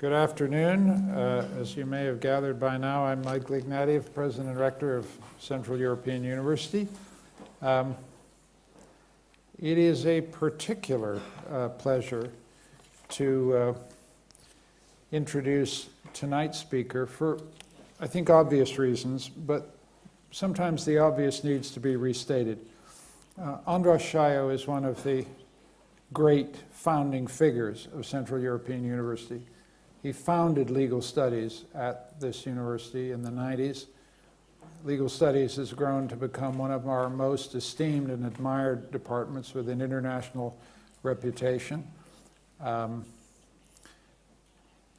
Good afternoon. As you may have gathered by now, I'm Mike Ignatieff, President and Rector of Central European University. It is a particular pleasure to introduce tonight's speaker for, I think, obvious reasons, but sometimes the obvious needs to be restated. Andras Sajo is one of the great founding figures of Central European University. He founded legal studies at this university in the 90s. Legal studies has grown to become one of our most esteemed and admired departments with an international reputation. If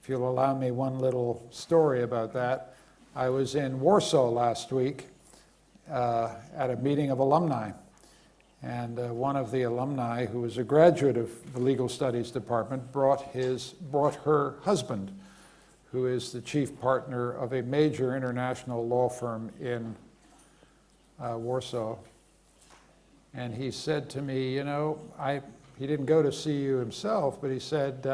you'll allow me one little story about that, I was in Warsaw last week at a meeting of alumni. And one of the alumni, who was a graduate of the Legal Studies Department, brought her husband, who is the chief partner of a major international law firm in Warsaw. And he said to me, you know, he didn't go to CU himself, but he said,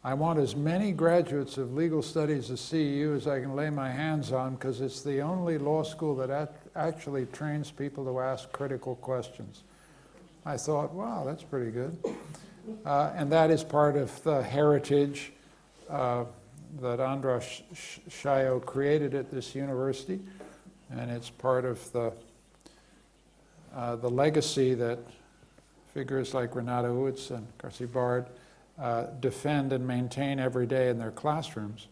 I want as many graduates of legal studies at CU as I can lay my hands on, because it's the only law school that actually trains people to ask critical questions. I thought, wow, that's pretty good. And that is part of the heritage that Andras Sajo created at this university, and it's part of the legacy that figures like Renata Uitz and Garci Bard defend and maintain every day in their classrooms.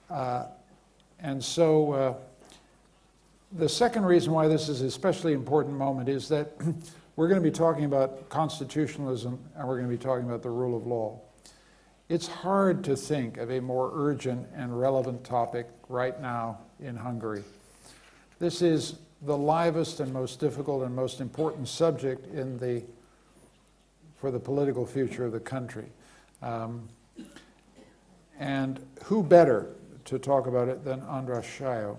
And so the second reason why this is an especially important moment is that we're going to be talking about constitutionalism, and we're going to be talking about the rule of law. It's hard to think of a more urgent and relevant topic right now in Hungary. This is the livest and most difficult and most important subject for the political future of the country. And who better to talk about it than Andras Sajo?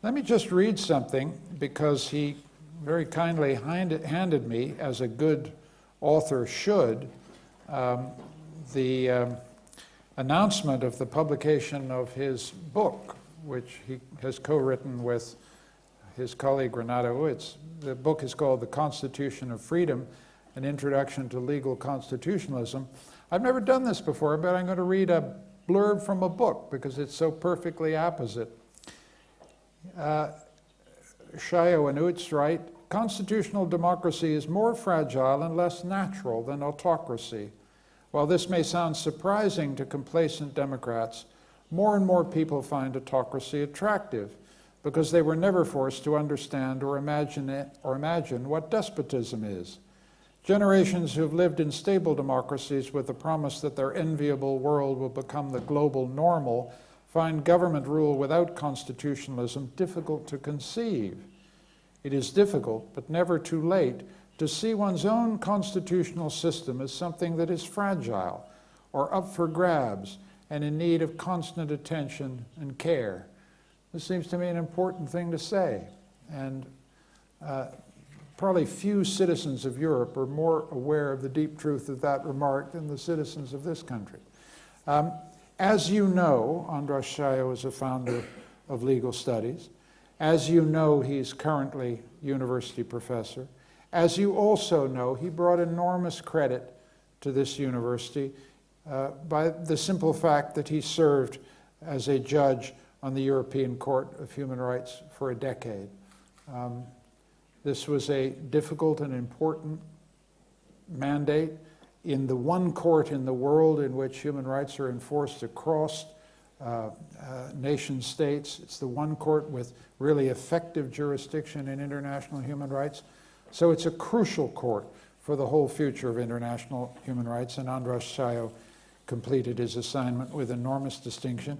Let me just read something, because he very kindly handed me, as a good author should, the announcement of the publication of his book, which he has co-written with his colleague Renata Uitz. The book is called The Constitution of Freedom, An Introduction to Legal Constitutionalism. I've never done this before, but I'm going to read a blurb from a book because it's so perfectly apposite. Sajo and Uitz write, constitutional democracy is more fragile and less natural than autocracy. While this may sound surprising to complacent Democrats, more and more people find autocracy attractive because they were never forced to understand or imagine what despotism is. Generations who've lived in stable democracies with the promise that their enviable world will become the global normal find government rule without constitutionalism difficult to conceive. It is difficult, but never too late, to see one's own constitutional system as something that is fragile or up for grabs and in need of constant attention and care. This seems to me an important thing to say, and probably few citizens of Europe are more aware of the deep truth of that remark than the citizens of this country. As you know, Andras Sajo is a founder of legal studies. As you know, he's currently university professor. As you also know, he brought enormous credit to this university by the simple fact that he served as a judge on the European Court of Human Rights for a decade. This was a difficult and important mandate in the one court in the world in which human rights are enforced across nation states. It's the one court with really effective jurisdiction in international human rights. So it's a crucial court for the whole future of international human rights, and Andras Sajo completed his assignment with enormous distinction.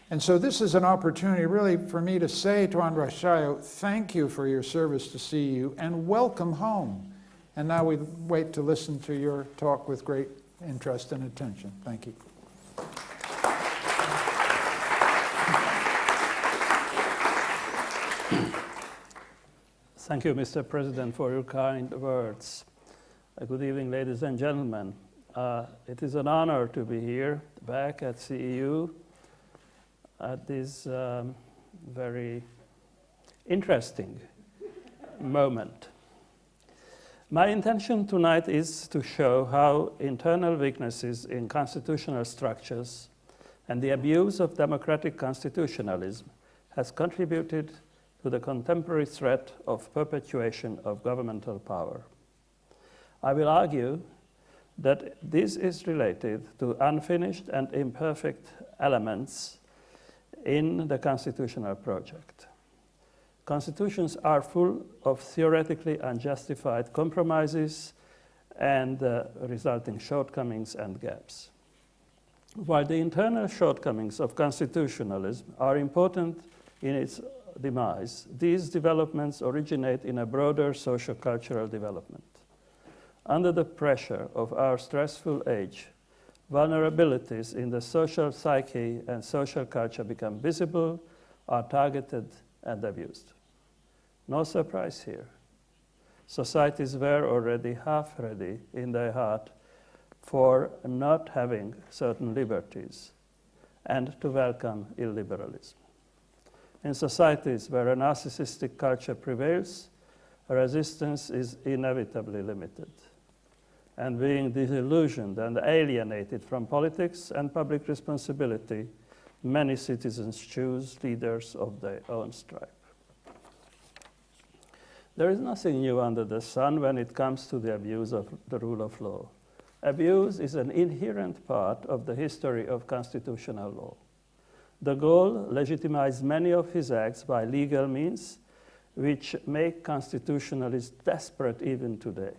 And so this is an opportunity really for me to say to Andras Sajo, thank you for your service to CU and welcome home. And now we wait to listen to your talk with great interest and attention. Thank you. Thank you, Mr. President, for your kind words. Good evening, ladies and gentlemen. It is an honor to be here back at CEU at this very interesting moment. My intention tonight is to show how internal weaknesses in constitutional structures and the abuse of democratic constitutionalism has contributed to the contemporary threat of perpetuation of governmental power. I will argue that this is related to unfinished and imperfect elements in the constitutional project. Constitutions are full of theoretically unjustified compromises and resulting shortcomings and gaps. While the internal shortcomings of constitutionalism are important in its demise, these developments originate in a broader socio-cultural development. Under the pressure of our stressful age, vulnerabilities in the social psyche and social culture become visible, are targeted, and abused. No surprise here. Societies were already half ready in their heart for not having certain liberties and to welcome illiberalism. In societies where a narcissistic culture prevails, resistance is inevitably limited. And being disillusioned and alienated from politics and public responsibility, many citizens choose leaders of their own stripe. There is nothing new under the sun when it comes to the abuse of the rule of law. Abuse is an inherent part of the history of constitutional law. De Gaulle legitimized many of his acts by legal means, which make constitutionalists desperate even today.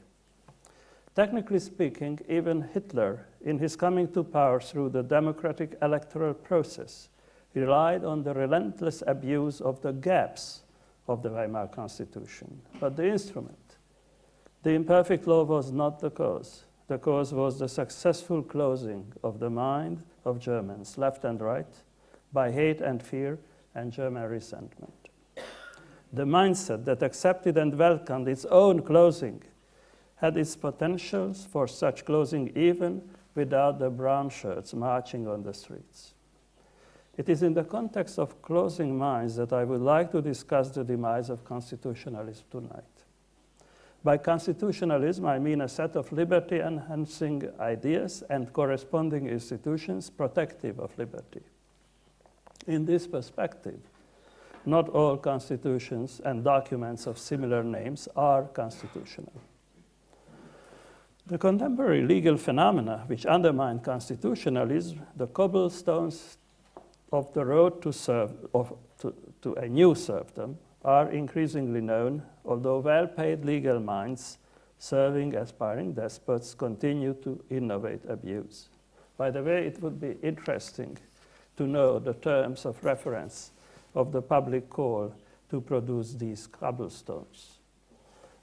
Technically speaking, even Hitler, in his coming to power through the democratic electoral process, relied on the relentless abuse of the gaps of the Weimar Constitution. But the instrument, the imperfect law, was not the cause. The cause was the successful closing of the mind of Germans, left and right, by hate and fear and German resentment. The mindset that accepted and welcomed its own closing had its potentials for such closing even without the brown shirts marching on the streets. It is in the context of closing minds that I would like to discuss the demise of constitutionalism tonight. By constitutionalism, I mean a set of liberty-enhancing ideas and corresponding institutions protective of liberty. In this perspective, not all constitutions and documents of similar names are constitutional. The contemporary legal phenomena which undermine constitutionalism, the cobblestones of the road to a new serfdom, are increasingly known, although well-paid legal minds serving aspiring despots continue to innovate abuse. By the way, it would be interesting to know the terms of reference of the public call to produce these cobblestones.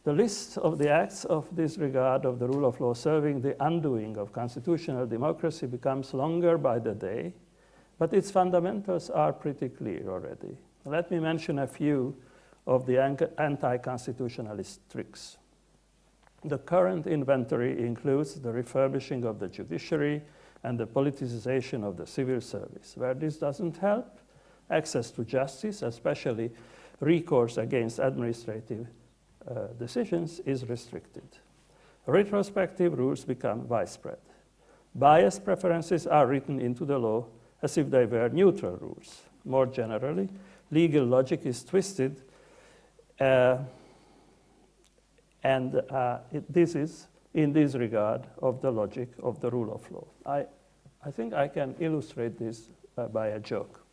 The list of the acts of disregard of the rule of law serving the undoing of constitutional democracy becomes longer by the day, but its fundamentals are pretty clear already. Let me mention a few of the anti-constitutionalist tricks. The current inventory includes the refurbishing of the judiciary and the politicization of the civil service. Where this doesn't help, access to justice, especially recourse against administrative decisions, is restricted. Retrospective rules become widespread. Biased preferences are written into the law as if they were neutral rules. More generally, legal logic is twisted, this is in disregard of the logic of the rule of law. I think I can illustrate this by a joke.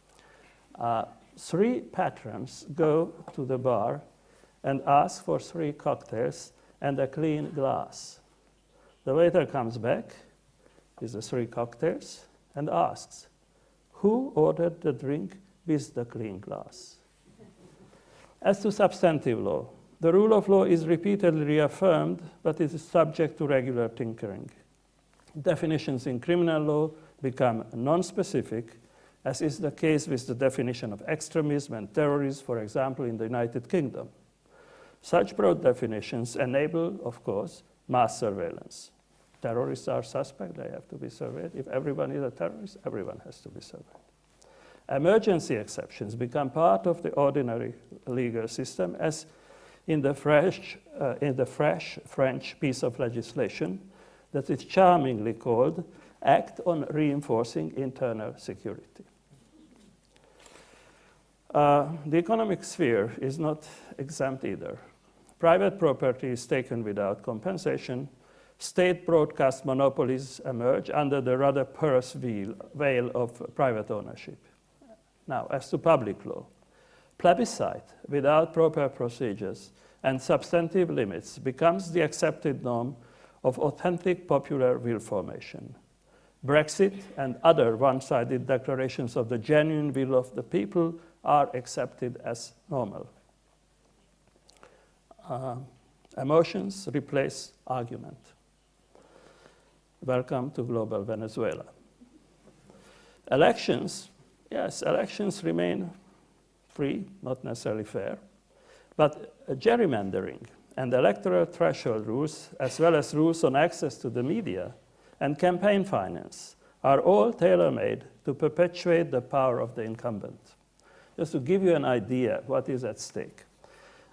Three patrons go to the bar and ask for 3 cocktails and a clean glass. The waiter comes back with the 3 cocktails and asks, who ordered the drink with the clean glass? As to substantive law, the rule of law is repeatedly reaffirmed, but it is subject to regular tinkering. Definitions in criminal law become non-specific, as is the case with the definition of extremism and terrorism, for example, in the United Kingdom. Such broad definitions enable, of course, mass surveillance. terrorists are suspect, they have to be surveyed. If everyone is a terrorist, everyone has to be surveyed. Emergency exceptions become part of the ordinary legal system, as in the fresh French piece of legislation that is charmingly called Act on Reinforcing Internal Security. The economic sphere is not exempt either. Private property is taken without compensation. State broadcast monopolies emerge under the rather porous veil of private ownership. Now, as to public law, plebiscite without proper procedures and substantive limits becomes the accepted norm of authentic popular will formation. Brexit and other one-sided declarations of the genuine will of the people are accepted as normal. Emotions replace argument. Welcome to global Venezuela. Elections, yes, elections remain free, not necessarily fair, but gerrymandering and electoral threshold rules, as well as rules on access to the media and campaign finance, are all tailor-made to perpetuate the power of the incumbent. Just to give you an idea what is at stake,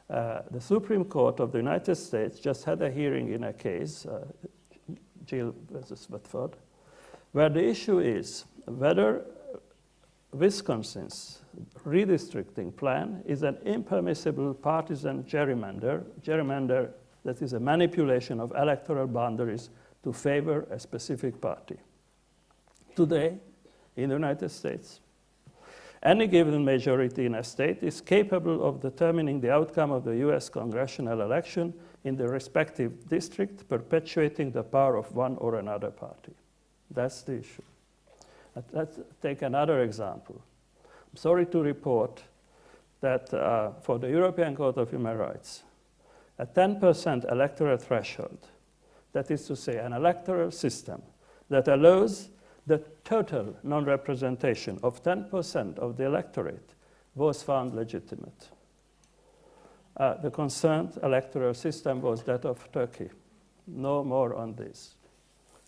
the Supreme Court of the United States just had a hearing in a case, Jill versus Watford, where the issue is whether Wisconsin's redistricting plan is an impermissible partisan gerrymander that is a manipulation of electoral boundaries to favor a specific party. Today, in the United States, any given majority in a state is capable of determining the outcome of the US congressional election in the respective district, perpetuating the power of one or another party. That's the issue. Let's take another example. I'm sorry to report that for the European Court of Human Rights, a 10% electoral threshold, that is to say, an electoral system that allows the total non-representation of 10% of the electorate, was found legitimate. The concerned electoral system was that of Turkey. No more on this.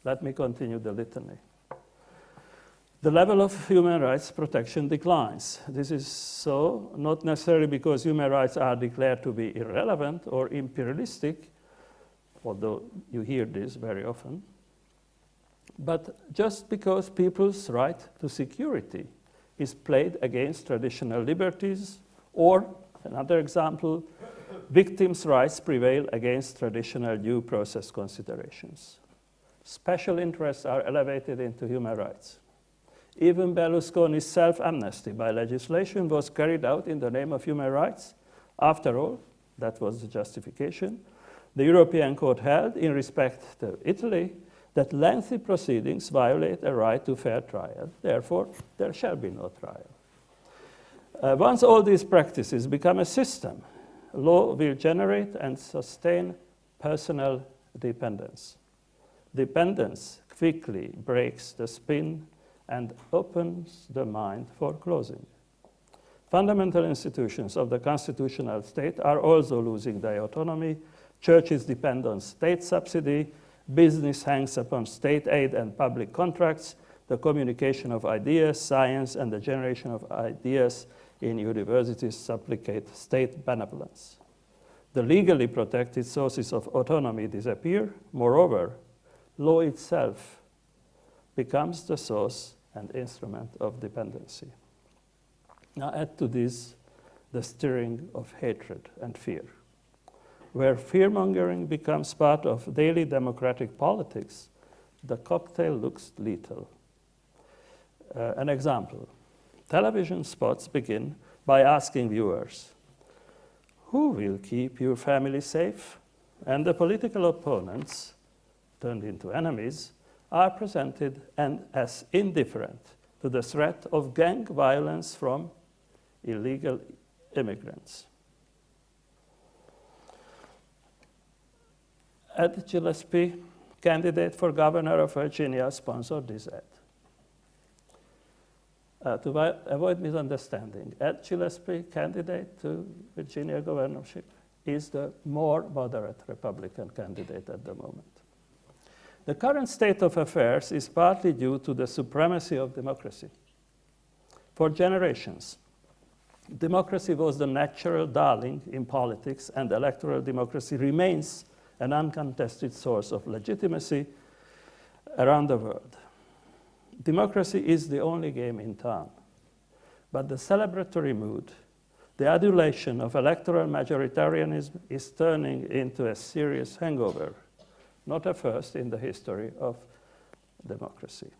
Let me continue the litany. The level of human rights protection declines. This is so not necessarily because human rights are declared to be irrelevant or imperialistic, although you hear this very often, but just because people's right to security is played against traditional liberties, or, another example, victims' rights prevail against traditional due process considerations. Special interests are elevated into human rights. Even Berlusconi's self-amnesty by legislation was carried out in the name of human rights. After all, that was the justification. The European Court held, in respect to Italy, that lengthy proceedings violate a right to fair trial. Therefore, there shall be no trial. Once all these practices become a system, law will generate and sustain personal dependence. Dependence quickly breaks the spin and opens the mind for closing. Fundamental institutions of the constitutional state are also losing their autonomy. Churches depend on state subsidy. Business hangs upon state aid and public contracts. The communication of ideas, science, and the generation of ideas in universities supplicate state benevolence. The legally protected sources of autonomy disappear. Moreover, law itself becomes the source and instrument of dependency. Now add to this the stirring of hatred and fear. Where fear-mongering becomes part of daily democratic politics, the cocktail looks lethal. An example. Television spots begin by asking viewers, who will keep your family safe? And the political opponents, turned into enemies, are presented as indifferent to the threat of gang violence from illegal immigrants. Ed Gillespie, candidate for governor of Virginia, sponsored this ad. To avoid misunderstanding, Ed Gillespie, candidate to Virginia governorship, is the more moderate Republican candidate at the moment. The current state of affairs is partly due to the supremacy of democracy. For generations, democracy was the natural darling in politics, and electoral democracy remains an uncontested source of legitimacy around the world. Democracy is the only game in town, but the celebratory mood, the adulation of electoral majoritarianism is turning into a serious hangover, not a first in the history of democracy.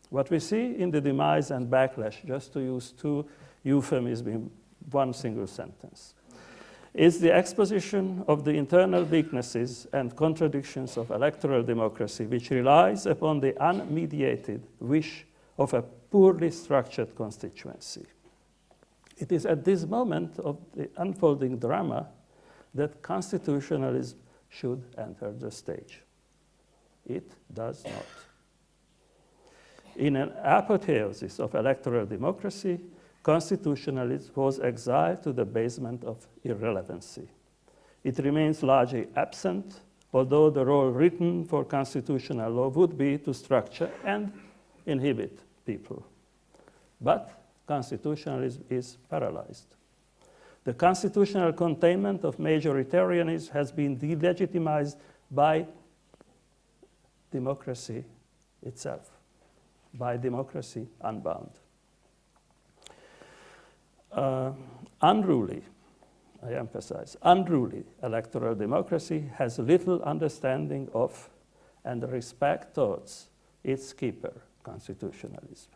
What we see in the demise and backlash, just to use two euphemisms in one single sentence, is the exposition of the internal weaknesses and contradictions of electoral democracy, which relies upon the unmediated wish of a poorly structured constituency. It is at this moment of the unfolding drama that constitutionalism should enter the stage. It does not. In an apotheosis of electoral democracy, constitutionalism was exiled to the basement of irrelevancy. It remains largely absent, although the role written for constitutional law would be to structure and inhibit people. But constitutionalism is paralyzed. The constitutional containment of majoritarianism has been delegitimized by democracy itself, by democracy unbound. Unruly, I emphasize, unruly electoral democracy has little understanding of and respect towards its keeper, constitutionalism.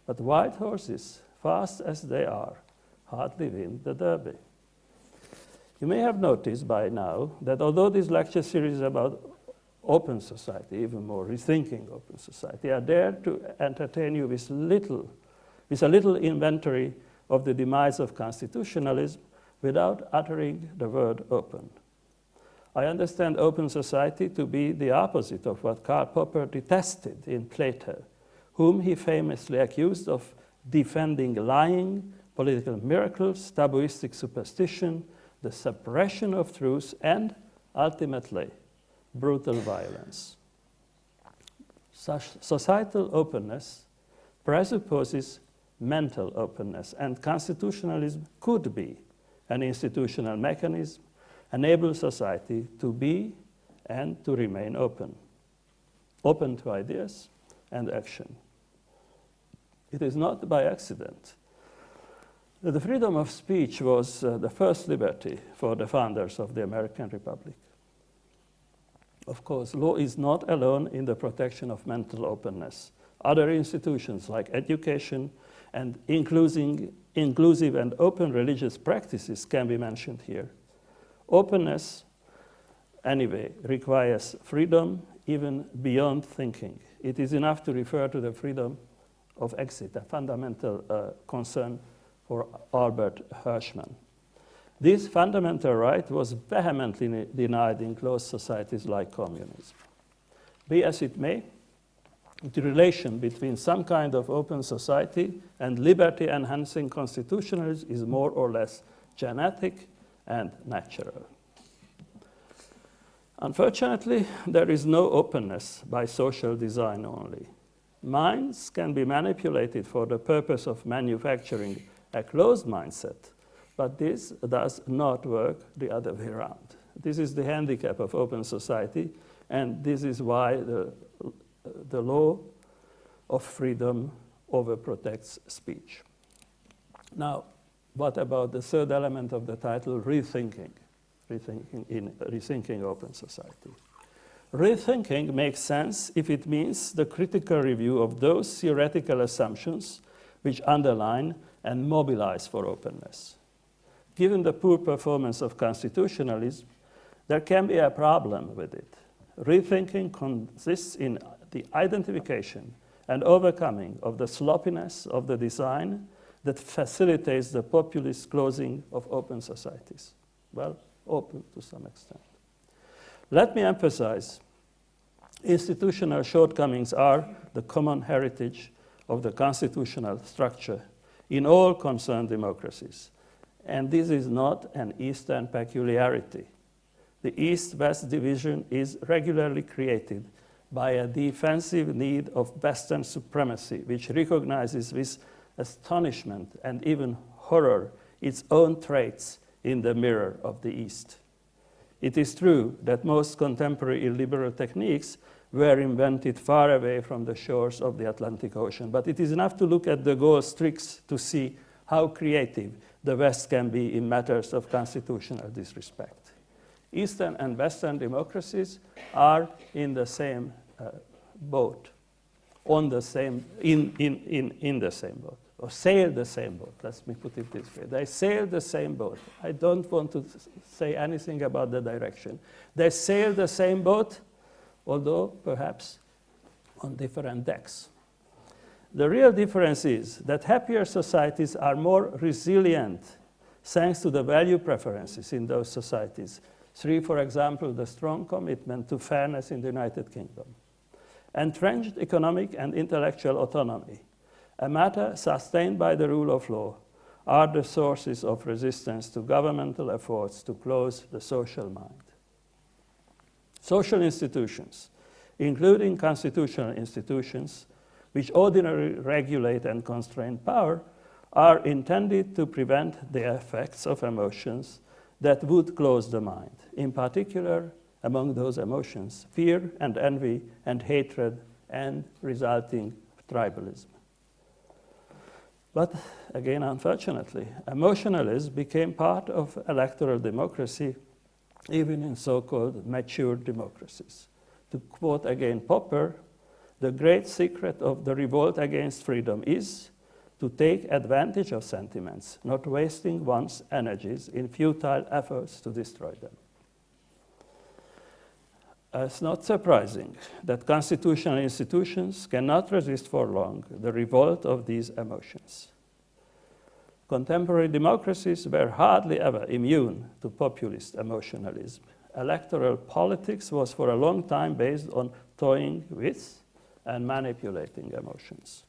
But white horses, fast as they are, hardly win the derby. You may have noticed by now that although this lecture series is about open society, even more rethinking open society, I dare to entertain you with a little inventory of the demise of constitutionalism without uttering the word open. I understand open society to be the opposite of what Karl Popper detested in Plato, whom he famously accused of defending lying, political miracles, tabuistic superstition, the suppression of truth, and ultimately, brutal violence. Such societal openness presupposes mental openness, and constitutionalism could be an institutional mechanism, enable society to be and to remain open to ideas and action. It is not by accident that the freedom of speech was the first liberty for the founders of the American Republic. Of course, law is not alone in the protection of mental openness. Other institutions like education and inclusive and open religious practices can be mentioned here. Openness, anyway, requires freedom even beyond thinking. It is enough to refer to the freedom of exit, a fundamental concern for Albert Hirschman. This fundamental right was vehemently denied in closed societies like communism. Be as it may, the relation between some kind of open society and liberty-enhancing constitutionalism is more or less genetic and natural. Unfortunately, there is no openness by social design only. Minds can be manipulated for the purpose of manufacturing a closed mindset, but this does not work the other way around. This is the handicap of open society, and this is why the law of freedom overprotects speech. Now, what about the third element of the title, rethinking? Rethinking open society. Rethinking makes sense if it means the critical review of those theoretical assumptions which underline and mobilize for openness. Given the poor performance of constitutionalism, there can be a problem with it. Rethinking consists in the identification and overcoming of the sloppiness of the design that facilitates the populist closing of open societies. Well, open to some extent. Let me emphasize, institutional shortcomings are the common heritage of the constitutional structure in all concerned democracies. And this is not an Eastern peculiarity. The East-West division is regularly created by a defensive need of Western supremacy, which recognizes with astonishment and even horror its own traits in the mirror of the East. It is true that most contemporary illiberal techniques were invented far away from the shores of the Atlantic Ocean, but it is enough to look at de Gaulle's tricks to see how creative the West can be in matters of constitutional disrespect. Eastern and Western democracies are in the same boat, in the same boat, or sail the same boat. Let me put it this way. They sail the same boat. I don't want to say anything about the direction. They sail the same boat, although perhaps on different decks. The real difference is that happier societies are more resilient thanks to the value preferences in those societies. For example, the strong commitment to fairness in the United Kingdom. Entrenched economic and intellectual autonomy, a matter sustained by the rule of law, are the sources of resistance to governmental efforts to close the social mind. Social institutions, including constitutional institutions, which ordinarily regulate and constrain power, are intended to prevent the effects of emotions that would close the mind, in particular among those emotions, fear and envy and hatred and resulting tribalism. But again, unfortunately, emotionalism became part of electoral democracy, even in so-called mature democracies. To quote again Popper, the great secret of the revolt against freedom is to take advantage of sentiments, not wasting one's energies in futile efforts to destroy them. It's not surprising that constitutional institutions cannot resist for long the revolt of these emotions. Contemporary democracies were hardly ever immune to populist emotionalism. Electoral politics was for a long time based on toying with and manipulating emotions.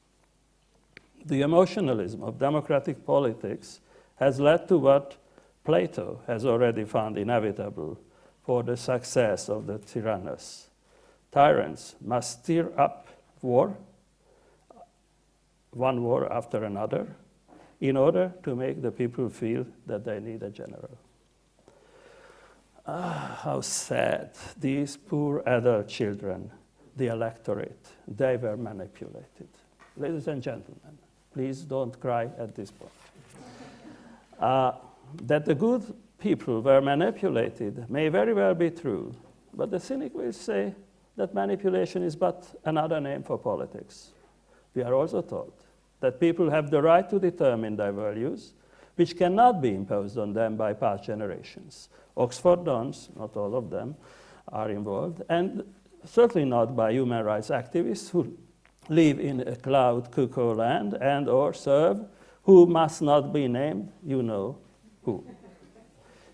The emotionalism of democratic politics has led to what Plato has already found inevitable for the success of the tyrannous. Tyrants must stir up war, one war after another, in order to make the people feel that they need a general. How sad. These poor adult children, the electorate, they were manipulated. Ladies and gentlemen, please don't cry at this point. That the good people were manipulated may very well be true, but the cynic will say that manipulation is but another name for politics. We are also told that people have the right to determine their values, which cannot be imposed on them by past generations. Oxford Dons, not all of them, are involved, and certainly not by human rights activists who live in a cloud cuckoo land and or serve, who must not be named, you know who.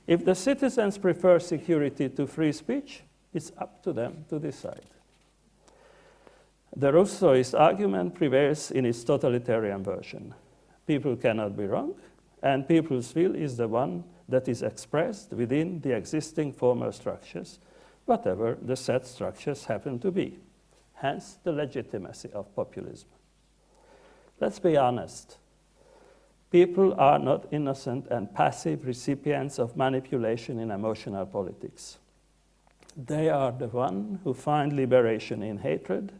If the citizens prefer security to free speech, it's up to them to decide. The Rousseauist argument prevails in its totalitarian version. People cannot be wrong, and people's will is the one that is expressed within the existing formal structures, whatever the said structures happen to be. Hence the legitimacy of populism. Let's be honest. People are not innocent and passive recipients of manipulation in emotional politics. They are the ones who find liberation in hatred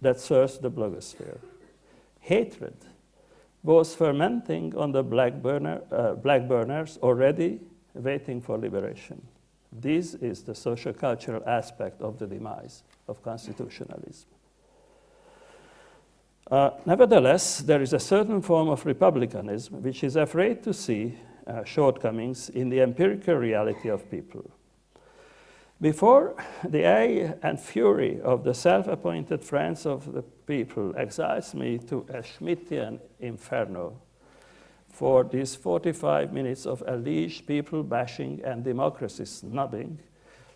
that serves the blogosphere. Hatred was fermenting on the black burners already waiting for liberation. This is the socio-cultural aspect of the demise of constitutionalism. Nevertheless, there is a certain form of republicanism which is afraid to see shortcomings in the empirical reality of people. Before the eye and fury of the self-appointed friends of the people exiles me to a Schmittian inferno for these 45 minutes of alleged people bashing and democracy snubbing,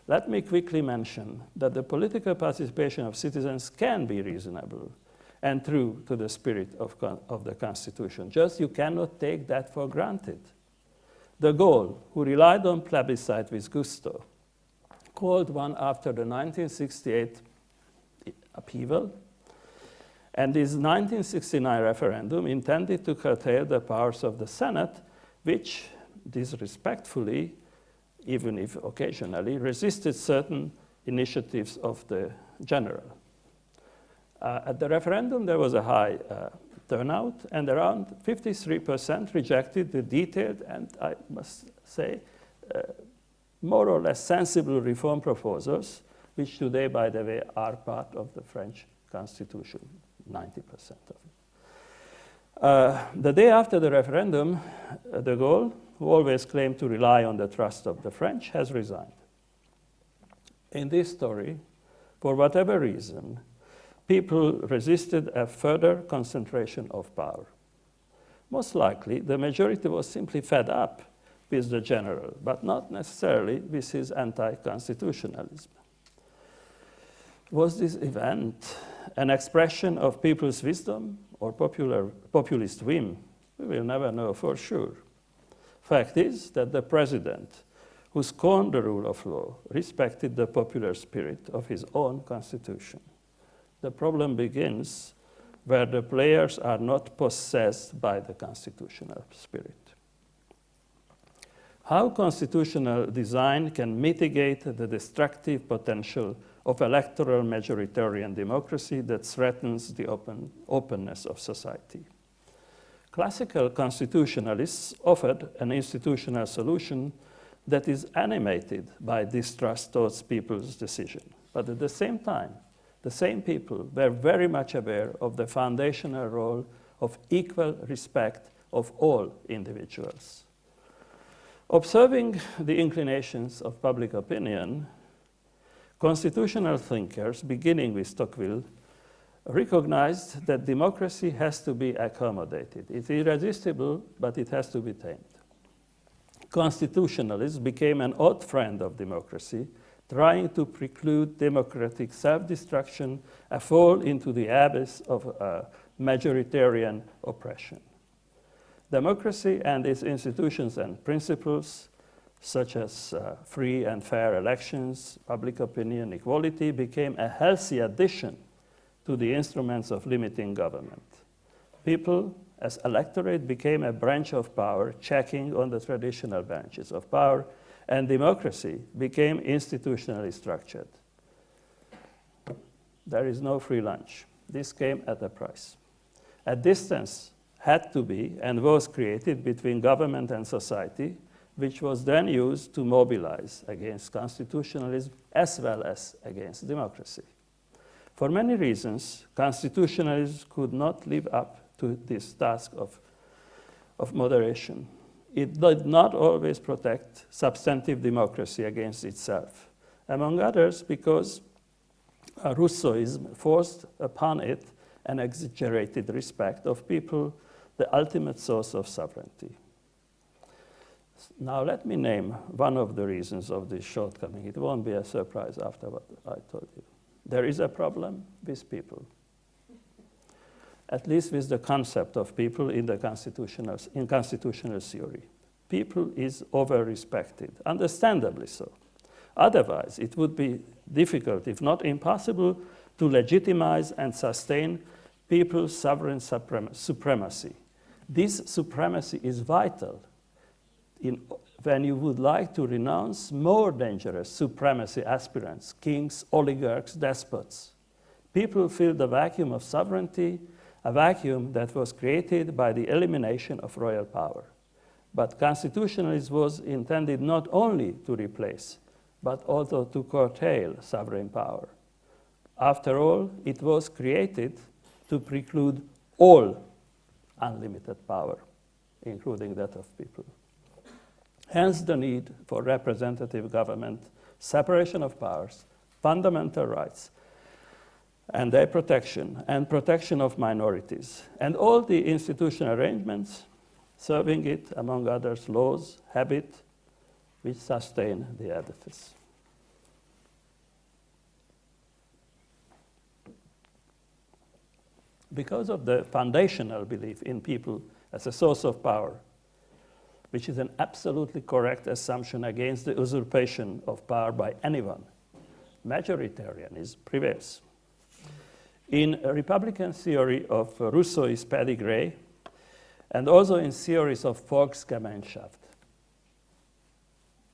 let me quickly mention that the political participation of citizens can be reasonable and true to the spirit of the Constitution. Just you cannot take that for granted. De Gaulle, who relied on plebiscite with gusto, called one after the 1968 upheaval. And this 1969 referendum intended to curtail the powers of the Senate, which disrespectfully, even if occasionally, resisted certain initiatives of the general. At the referendum, there was a high turnout, and around 53% rejected the detailed and, I must say, more or less sensible reform proposals, which today, by the way, are part of the French Constitution, 90% of it. The day after the referendum, de Gaulle, who always claimed to rely on the trust of the French, has resigned. In this story, for whatever reason, people resisted a further concentration of power. Most likely, the majority was simply fed up with the general, but not necessarily with his anti-constitutionalism. Was this event an expression of people's wisdom or populist whim? We will never know for sure. Fact is that the president, who scorned the rule of law, respected the popular spirit of his own constitution. The problem begins where the players are not possessed by the constitutional spirit. How constitutional design can mitigate the destructive potential of electoral majoritarian democracy that threatens the openness of society? Classical constitutionalists offered an institutional solution that is animated by distrust towards people's decision. But at the same time, the same people were very much aware of the foundational role of equal respect of all individuals. Observing the inclinations of public opinion, constitutional thinkers, beginning with Tocqueville, recognized that democracy has to be accommodated. It's irresistible, but it has to be tamed. Constitutionalism became an odd friend of democracy, trying to preclude democratic self-destruction, a fall into the abyss of majoritarian oppression. Democracy and its institutions and principles, such as free and fair elections, public opinion, equality, became a healthy addition to the instruments of limiting government. People, as electorate, became a branch of power, checking on the traditional branches of power, and democracy became institutionally structured. There is no free lunch. This came at a price. A distance had to be and was created between government and society, which was then used to mobilize against constitutionalism as well as against democracy. For many reasons, constitutionalism could not live up to this task of moderation. It did not always protect substantive democracy against itself, among others because Rousseauism forced upon it an exaggerated respect of people, the ultimate source of sovereignty. Now let me name one of the reasons of this shortcoming. It won't be a surprise after what I told you. There is a problem with people, at least with the concept of people in constitutional theory. People is over-respected, understandably so. Otherwise, it would be difficult, if not impossible, to legitimize and sustain people's sovereign supremacy. This supremacy is vital when you would like to renounce more dangerous supremacy aspirants, kings, oligarchs, despots. People fill the vacuum of sovereignty, a vacuum that was created by the elimination of royal power. But constitutionalism was intended not only to replace, but also to curtail sovereign power. After all, it was created to preclude all unlimited power, including that of people. Hence the need for representative government, separation of powers, fundamental rights, and their protection, and protection of minorities, and all the institutional arrangements serving it, among others, laws, habit, which sustain the edifice. Because of the foundational belief in people as a source of power, which is an absolutely correct assumption against the usurpation of power by anyone, majoritarianism prevails. In a Republican theory of Rousseau's pedigree, and also in theories of Volksgemeinschaft,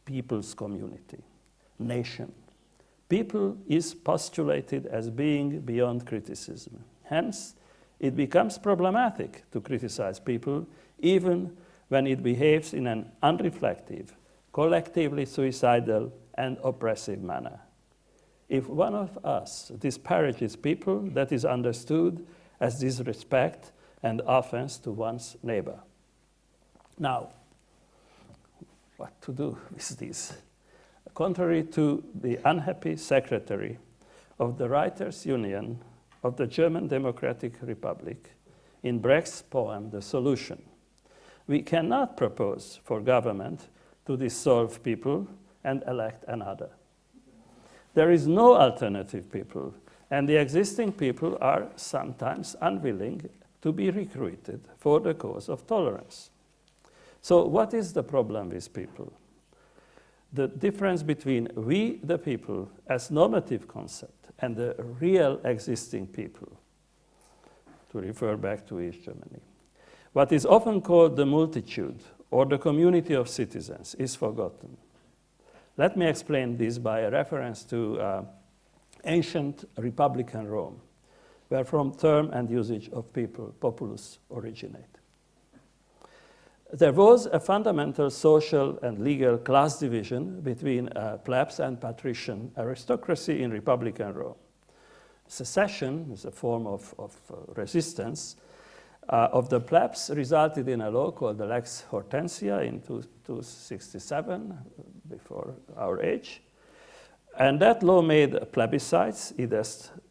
people's community, nation, people is postulated as being beyond criticism. Hence, it becomes problematic to criticize people even when it behaves in an unreflective, collectively suicidal, and oppressive manner. If one of us disparages people, that is understood as disrespect and offense to one's neighbor. Now, what to do with this? Contrary to the unhappy secretary of the Writers' Union of the German Democratic Republic, in Brecht's poem, The Solution, we cannot propose for government to dissolve people and elect another. There is no alternative people, and the existing people are sometimes unwilling to be recruited for the cause of tolerance. So what is the problem with people? The difference between we, the people, as normative concept, and the real existing people, to refer back to East Germany. What is often called the multitude, or the community of citizens, is forgotten. Let me explain this by a reference to ancient Republican Rome, where from term and usage of people, populus, originate. There was a fundamental social and legal class division between plebs and patrician aristocracy in Republican Rome. Secession is a form of resistance of the plebs resulted in a law called the Lex Hortensia in 267, before our age. And that law made plebiscites, either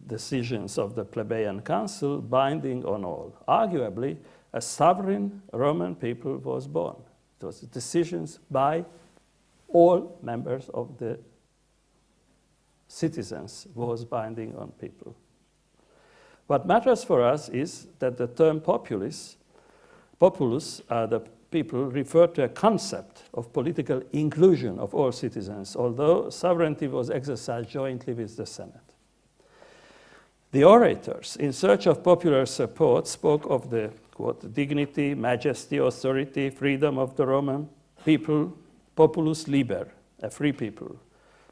decisions of the plebeian council, binding on all. Arguably, a sovereign Roman people was born. It was decisions by all members of the citizens was binding on people. What matters for us is that the term populus, the people, refer to a concept of political inclusion of all citizens, although sovereignty was exercised jointly with the Senate. The orators, in search of popular support, spoke of the, quote, dignity, majesty, authority, freedom of the Roman people, populus liber, a free people.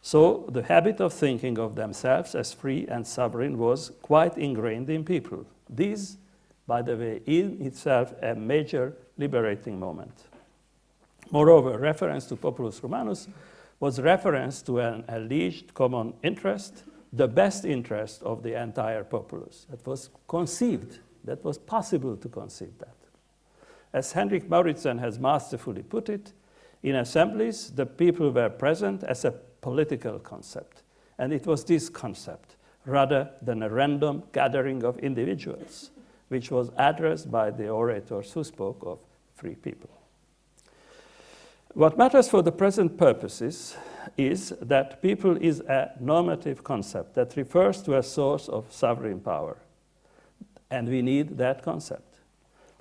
So the habit of thinking of themselves as free and sovereign was quite ingrained in people. This, by the way, in itself a major liberating moment. Moreover, reference to populus Romanus was reference to an alleged common interest, the best interest of the entire populace. That was conceived, that was possible to conceive that. As Henrik Mauritsen has masterfully put it, in assemblies, the people were present as a political concept, and it was this concept, rather than a random gathering of individuals, which was addressed by the orators who spoke of free people. What matters for the present purposes is that people is a normative concept that refers to a source of sovereign power, and we need that concept.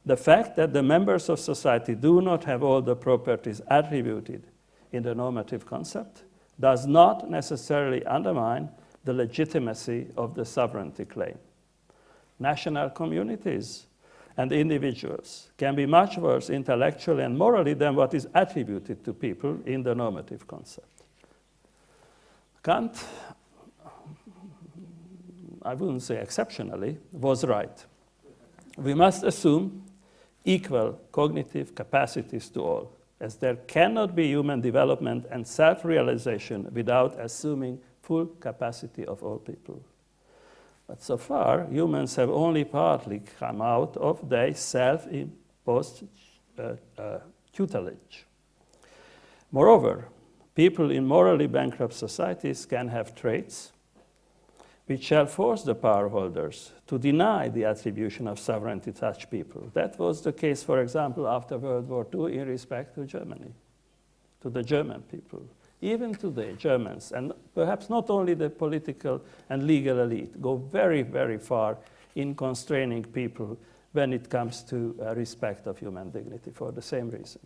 The fact that the members of society do not have all the properties attributed in the normative concept does not necessarily undermine the legitimacy of the sovereignty claim. National communities and individuals can be much worse intellectually and morally than what is attributed to people in the normative concept. Kant, I wouldn't say exceptionally, was right. We must assume equal cognitive capacities to all, as there cannot be human development and self-realization without assuming full capacity of all people. But so far, humans have only partly come out of their self-imposed tutelage. Moreover, people in morally bankrupt societies can have traits which shall force the power holders to deny the attribution of sovereignty to such people. That was the case, for example, after World War II in respect to Germany, to the German people. Even today, Germans, and perhaps not only the political and legal elite, go very, very far in constraining people when it comes to respect of human dignity for the same reason.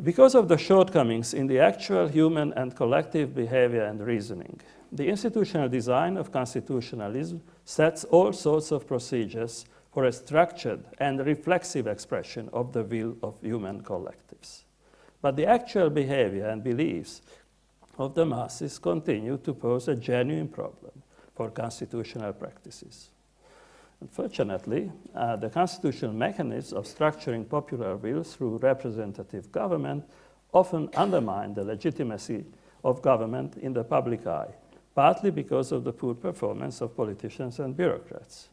Because of the shortcomings in the actual human and collective behavior and reasoning, the institutional design of constitutionalism sets all sorts of procedures for a structured and reflexive expression of the will of human collectives. But the actual behavior and beliefs of the masses continue to pose a genuine problem for constitutional practices. Unfortunately, the constitutional mechanisms of structuring popular will through representative government often undermine the legitimacy of government in the public eye, partly because of the poor performance of politicians and bureaucrats.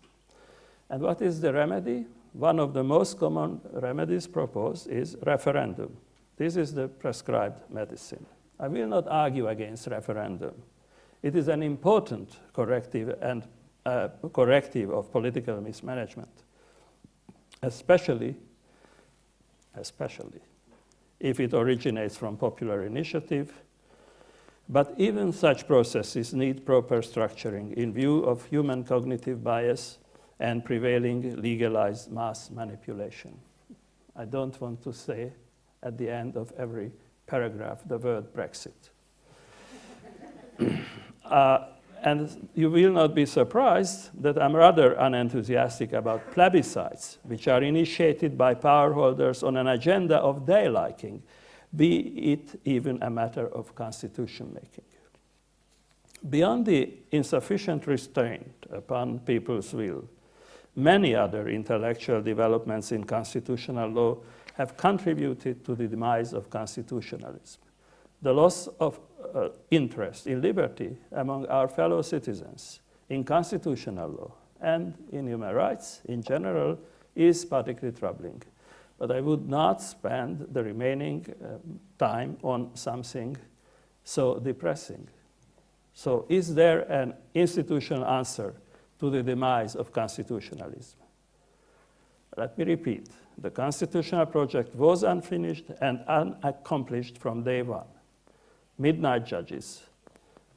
And what is the remedy? One of the most common remedies proposed is referendum. This is the prescribed medicine. I will not argue against referendum. It is an important corrective and corrective of political mismanagement, especially if it originates from popular initiative. But even such processes need proper structuring in view of human cognitive bias and prevailing legalized mass manipulation. I don't want to say at the end of every paragraph the word Brexit. And you will not be surprised that I'm rather unenthusiastic about plebiscites, which are initiated by power holders on an agenda of their liking, be it even a matter of constitution making. Beyond the insufficient restraint upon people's will, many other intellectual developments in constitutional law have contributed to the demise of constitutionalism. The loss of interest in liberty among our fellow citizens, in constitutional law, and in human rights in general is particularly troubling. But I would not spend the remaining time on something so depressing. So is there an institutional answer to the demise of constitutionalism? Let me repeat. The constitutional project was unfinished and unaccomplished from day one. Midnight judges,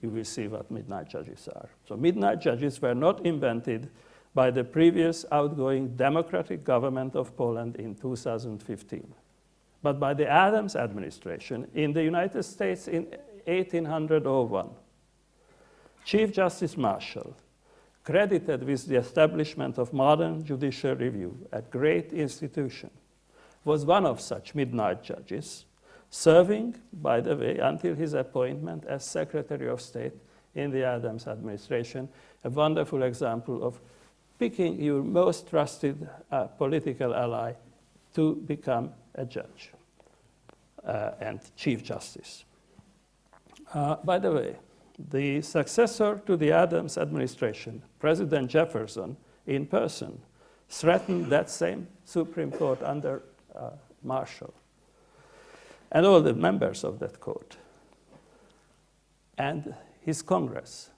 you will see what midnight judges are. So midnight judges were not invented by the previous outgoing democratic government of Poland in 2015, but by the Adams administration in the United States in 1801. Chief Justice Marshall, credited with the establishment of modern judicial review, a great institution, was one of such midnight judges, serving, by the way, until his appointment as Secretary of State in the Adams administration, a wonderful example of picking your most trusted political ally to become a judge and Chief Justice. By the way, the successor to the Adams administration, President Jefferson, in person, threatened that same Supreme Court under Marshall, and all the members of that court, and his Congress.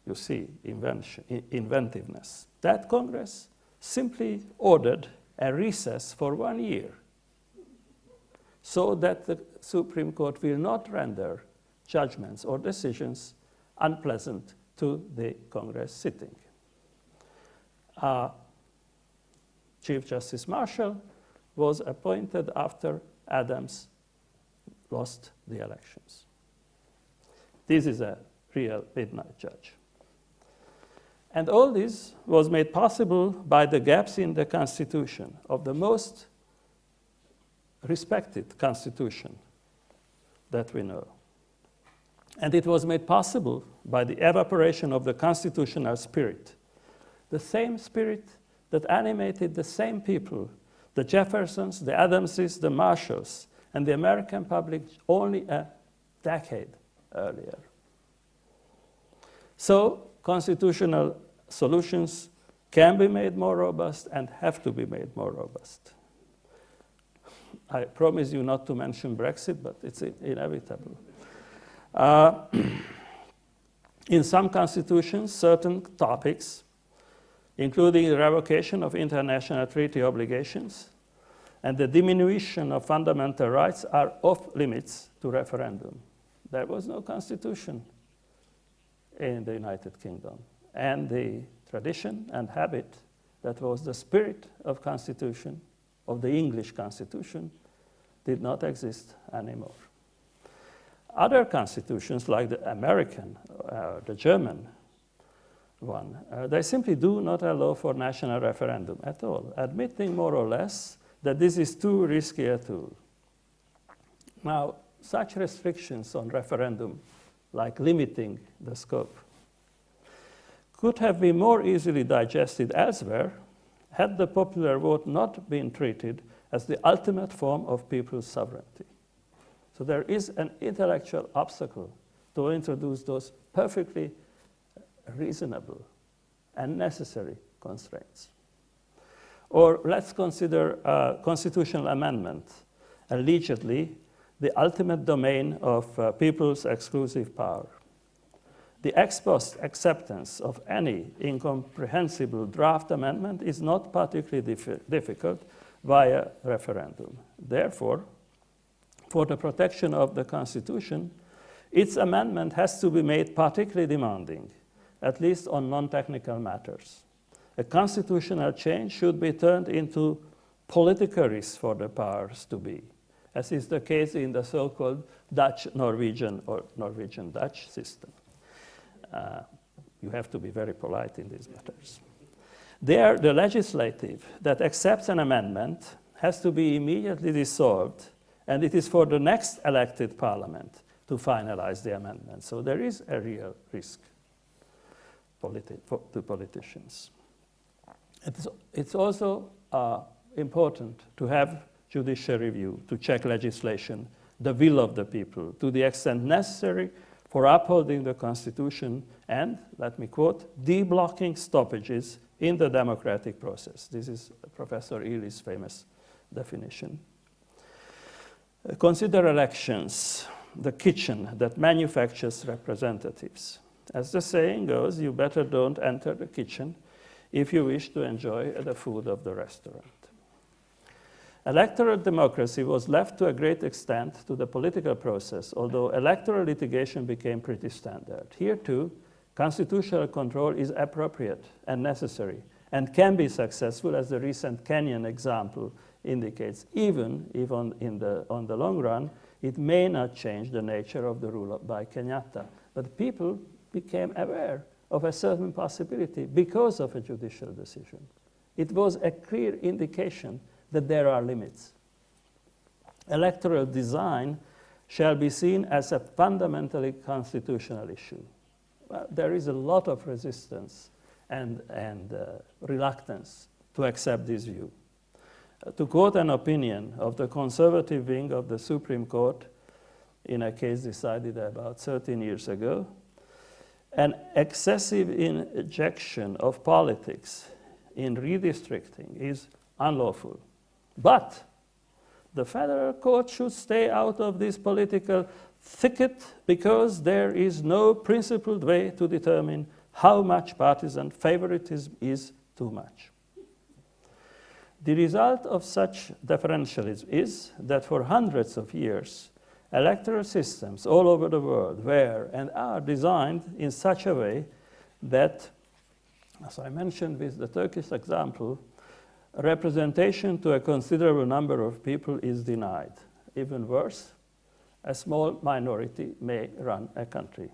You see, inventiveness. That Congress simply ordered a recess for 1 year so that the Supreme Court will not render judgments or decisions unpleasant to the Congress sitting. Chief Justice Marshall was appointed after Adams lost the elections. This is a real midnight judge. And all this was made possible by the gaps in the Constitution, of the most respected Constitution that we know. And it was made possible by the evaporation of the constitutional spirit, the same spirit that animated the same people, the Jeffersons, the Adamses, the Marshalls, and the American public only a decade earlier. So constitutional solutions can be made more robust and have to be made more robust. I promise you not to mention Brexit, but it's inevitable. In some constitutions, certain topics, including the revocation of international treaty obligations and the diminution of fundamental rights, are off limits to referendum. There was no constitution in the United Kingdom. And the tradition and habit that was the spirit of constitution, of the English Constitution, did not exist anymore. Other constitutions, like the American, the German one, they simply do not allow for national referendum at all, admitting more or less that this is too risky a tool. Now, such restrictions on referendum, like limiting the scope, could have been more easily digested elsewhere had the popular vote not been treated as the ultimate form of people's sovereignty. So there is an intellectual obstacle to introduce those perfectly reasonable and necessary constraints. Or let's consider a constitutional amendment, allegedly the ultimate domain of people's exclusive power. The ex post acceptance of any incomprehensible draft amendment is not particularly difficult via referendum. Therefore, for the protection of the Constitution, its amendment has to be made particularly demanding, at least on non-technical matters. A constitutional change should be turned into political risk for the powers to be, as is the case in the so-called Dutch-Norwegian or Norwegian-Dutch system. You have to be very polite in these matters. There, the legislative that accepts an amendment has to be immediately dissolved, and it is for the next elected parliament to finalize the amendment. So there is a real risk to politicians. It's also important to have judicial review, to check legislation, the will of the people, to the extent necessary for upholding the Constitution and, let me quote, deblocking stoppages in the democratic process. This is Professor Ely's famous definition. Consider elections, the kitchen that manufactures representatives. As the saying goes, you better don't enter the kitchen if you wish to enjoy the food of the restaurant. Electoral democracy was left to a great extent to the political process, although electoral litigation became pretty standard. Here too, constitutional control is appropriate and necessary and can be successful, as the recent Kenyan example indicates, even if on the long run, it may not change the nature of the rule by Kenyatta. But people became aware of a certain possibility because of a judicial decision. It was a clear indication that there are limits. Electoral design shall be seen as a fundamentally constitutional issue. Well, there is a lot of resistance and reluctance to accept this view. To quote an opinion of the conservative wing of the Supreme Court in a case decided about 13 years ago, an excessive injection of politics in redistricting is unlawful. But the federal court should stay out of this political thicket because there is no principled way to determine how much partisan favoritism is too much. The result of such differentialism is that for hundreds of years, electoral systems all over the world were and are designed in such a way that, as I mentioned with the Turkish example, representation to a considerable number of people is denied. Even worse, a small minority may run a country,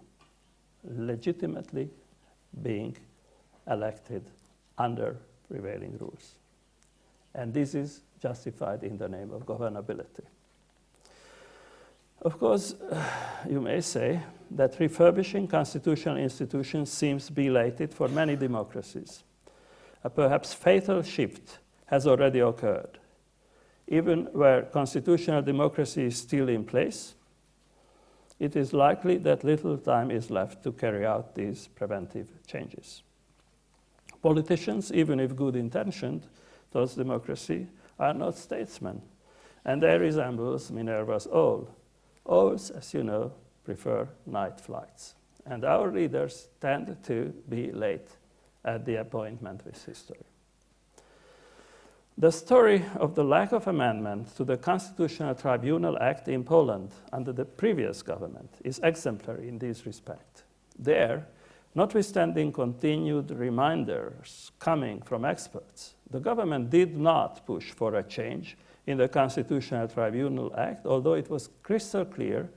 legitimately being elected under prevailing rules. And this is justified in the name of governability. Of course, you may say that refurbishing constitutional institutions seems belated for many democracies. A perhaps fatal shift has already occurred. Even where constitutional democracy is still in place, it is likely that little time is left to carry out these preventive changes. Politicians, even if good-intentioned towards democracy, are not statesmen, and they resemble Minerva's owl. Owls, as you know, prefer night flights, and our leaders tend to be late at the appointment with history. The story of the lack of amendment to the Constitutional Tribunal Act in Poland under the previous government is exemplary in this respect. There, notwithstanding continued reminders coming from experts, the government did not push for a change in the Constitutional Tribunal Act, although it was crystal clear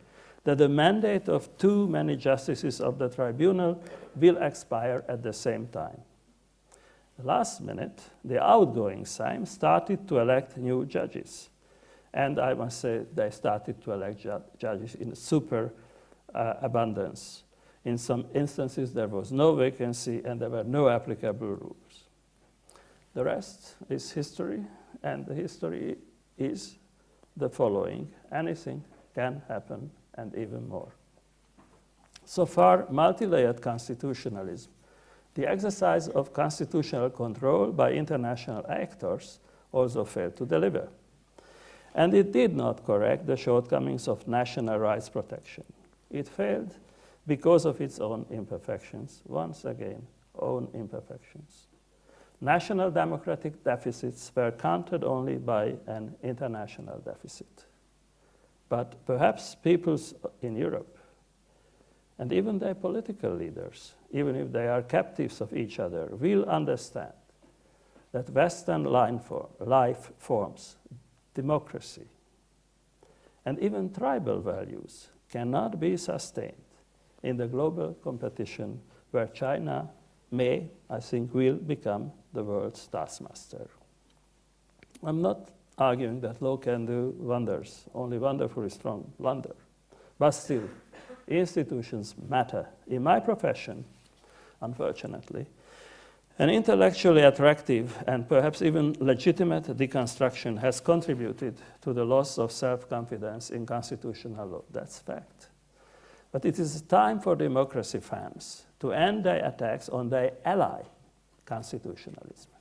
that the mandate of too many justices of the tribunal will expire at the same time. Last minute, the outgoing Sejm started to elect new judges. And I must say, they started to elect judges in super abundance. In some instances, there was no vacancy and there were no applicable rules. The rest is history, and the history is the following. Anything can happen, and even more. So far, multi-layered constitutionalism, the exercise of constitutional control by international actors, also failed to deliver. And it did not correct the shortcomings of national rights protection. It failed because of its own imperfections. Once again, own imperfections. National democratic deficits were countered only by an international deficit. But perhaps peoples in Europe, and even their political leaders, even if they are captives of each other, will understand that Western life forms, democracy, and even tribal values cannot be sustained in the global competition where China may, I think, will become the world's taskmaster. I'm not arguing that law can do wonders, only wonderfully strong blunder. But still, institutions matter. In my profession, unfortunately, an intellectually attractive and perhaps even legitimate deconstruction has contributed to the loss of self-confidence in constitutional law. That's fact. But it is time for democracy fans to end their attacks on their ally, constitutionalism.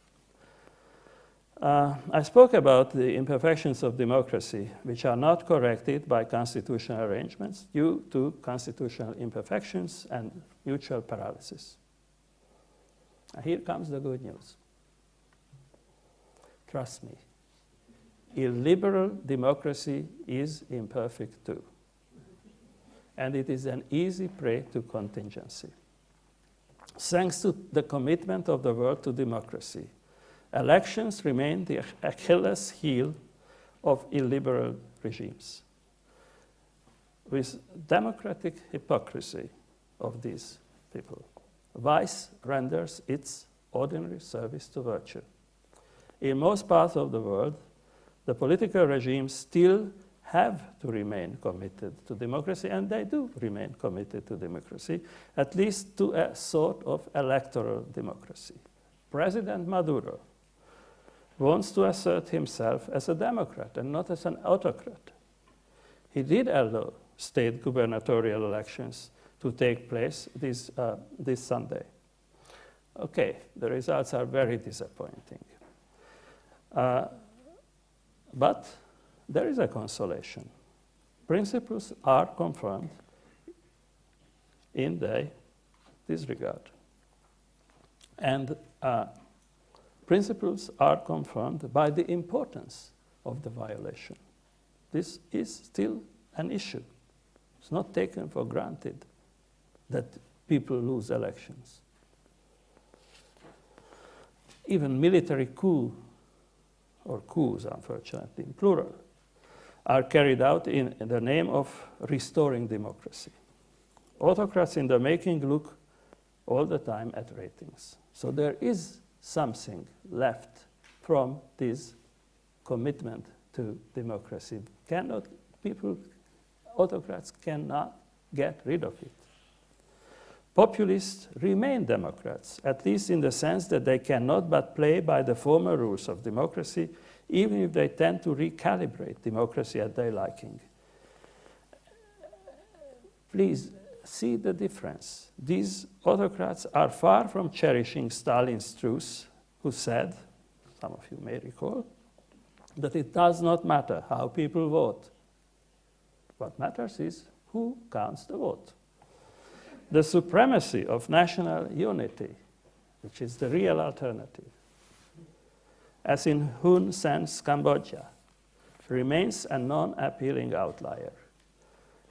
I spoke about the imperfections of democracy, which are not corrected by constitutional arrangements due to constitutional imperfections and mutual paralysis. Here comes the good news. Trust me, illiberal democracy is imperfect too. And it is an easy prey to contingency. Thanks to the commitment of the world to democracy, elections remain the Achilles heel of illiberal regimes. With democratic hypocrisy of these people, vice renders its ordinary service to virtue. In most parts of the world, the political regimes still have to remain committed to democracy, and they do remain committed to democracy, at least to a sort of electoral democracy. President Maduro wants to assert himself as a democrat and not as an autocrat. He did allow state gubernatorial elections to take place this Sunday. Okay, the results are very disappointing. But there is a consolation. Principles are confirmed in this regard. And principles are confirmed by the importance of the violation. This is still an issue. It's not taken for granted that people lose elections. Even military coup, or coups, unfortunately, in plural, are carried out in the name of restoring democracy. Autocrats in the making look all the time at ratings. So there is something left from this commitment to democracy. Autocrats cannot get rid of it. Populists remain democrats, at least in the sense that they cannot but play by the former rules of democracy, even if they tend to recalibrate democracy at their liking. Please see the difference. These autocrats are far from cherishing Stalin's truth, who said, some of you may recall, that it does not matter how people vote. What matters is who counts the vote. The supremacy of national unity, which is the real alternative, as in Hun Sen's Cambodia, remains a non-appealing outlier.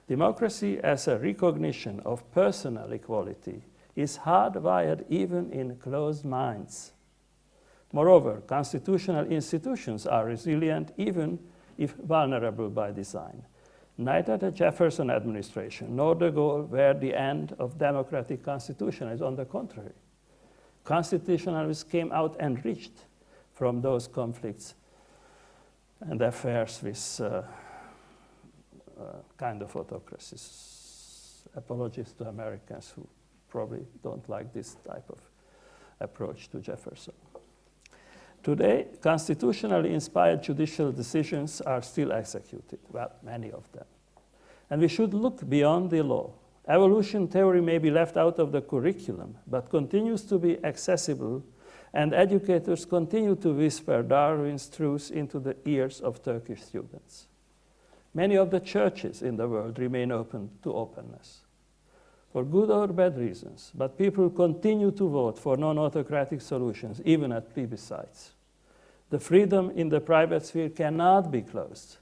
Democracy as a recognition of personal equality is hardwired even in closed minds. Moreover, constitutional institutions are resilient even if vulnerable by design. Neither the Jefferson administration nor de Gaulle were the end of democratic constitutionalism. On the contrary, constitutionalists came out enriched from those conflicts and affairs with kind of autocracies. Apologies to Americans who probably don't like this type of approach to Jefferson. Today, constitutionally inspired judicial decisions are still executed, well, many of them. And we should look beyond the law. Evolution theory may be left out of the curriculum, but continues to be accessible, and educators continue to whisper Darwin's truths into the ears of Turkish students. Many of the churches in the world remain open to openness, for good or bad reasons, but people continue to vote for non-autocratic solutions, even at plebiscites. The freedom in the private sphere cannot be closed.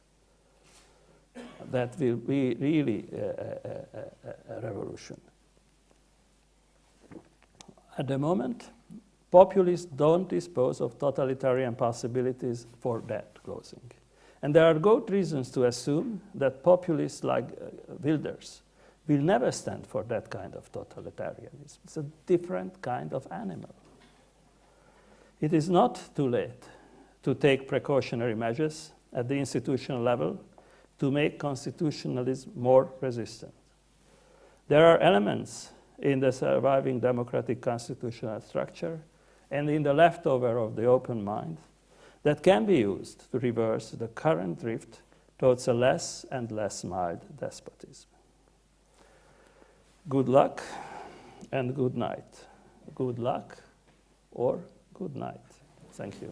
That will be really a revolution. At the moment, populists don't dispose of totalitarian possibilities for that closing. And there are good reasons to assume that populists like Wilders will never stand for that kind of totalitarianism. It's a different kind of animal. It is not too late to take precautionary measures at the institutional level to make constitutionalism more resistant. There are elements in the surviving democratic constitutional structure and in the leftover of the open mind that can be used to reverse the current drift towards a less and less mild despotism. Good luck and good night. Good luck or good night. Thank you.